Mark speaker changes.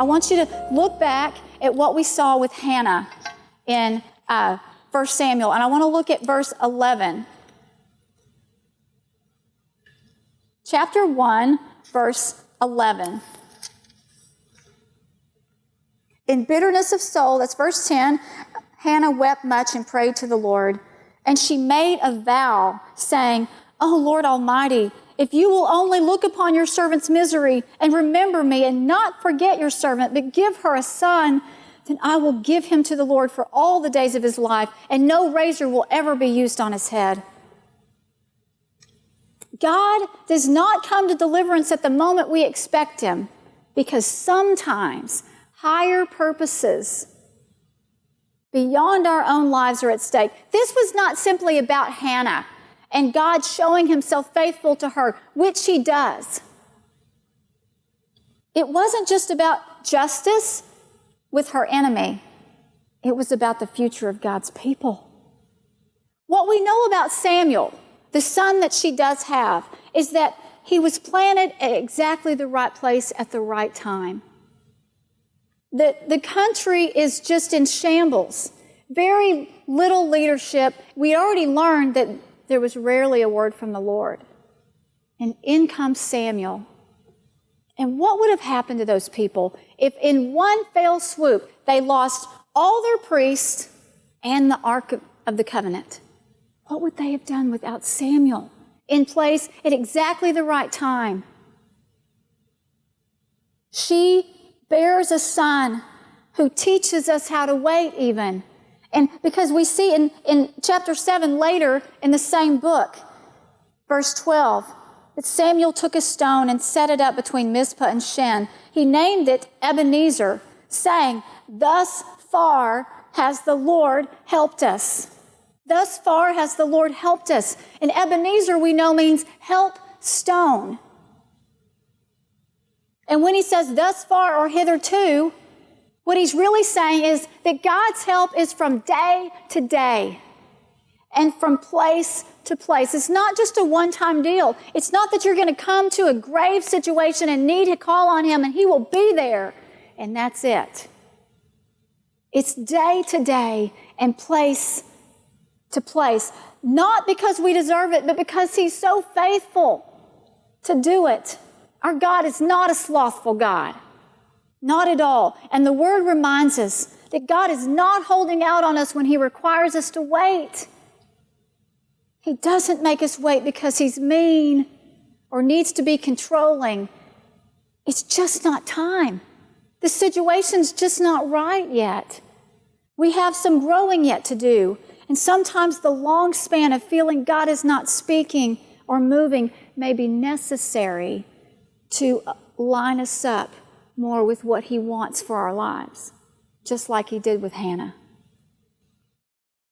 Speaker 1: I want you to look back at what we saw with Hannah in 1 Samuel, and I want to look at verse 11. Chapter 1, verse 11. In bitterness of soul, that's verse 10, Hannah wept much and prayed to the Lord. And she made a vow, saying, "O Lord Almighty, if you will only look upon your servant's misery and remember me and not forget your servant, but give her a son, then I will give him to the Lord for all the days of his life, and no razor will ever be used on his head." God does not come to deliverance at the moment we expect him, because sometimes higher purposes beyond our own lives are at stake. This was not simply about Hannah and God showing himself faithful to her, which he does. It wasn't just about justice with her enemy. It was about the future of God's people. What we know about Samuel, the son that she does have, is that he was planted at exactly the right place at the right time. The country is just in shambles. Very little leadership. We already learned that there was rarely a word from the Lord. And in comes Samuel. And what would have happened to those people if in one fell swoop they lost all their priests and the Ark of the Covenant? What would they have done without Samuel in place at exactly the right time? She bears a son who teaches us how to wait even. And because we see in chapter 7 later in the same book, verse 12, that Samuel took a stone and set it up between Mizpah and Shen. He named it Ebenezer, saying, "Thus far has the Lord helped us." Thus far has the Lord helped us. And Ebenezer, we know, means help stone. And when he says thus far or hitherto, what he's really saying is that God's help is from day to day and from place to place. It's not just a one-time deal. It's not that you're going to come to a grave situation and need to call on him and he will be there and that's it. It's day to day and place to place, not because we deserve it, but because he's so faithful to do it. Our God is not a slothful God. Not at all. And the Word reminds us that God is not holding out on us when he requires us to wait. He doesn't make us wait because he's mean or needs to be controlling. It's just not time. The situation's just not right yet. We have some growing yet to do. And sometimes the long span of feeling God is not speaking or moving may be necessary to line us up more with what he wants for our lives, just like he did with Hannah.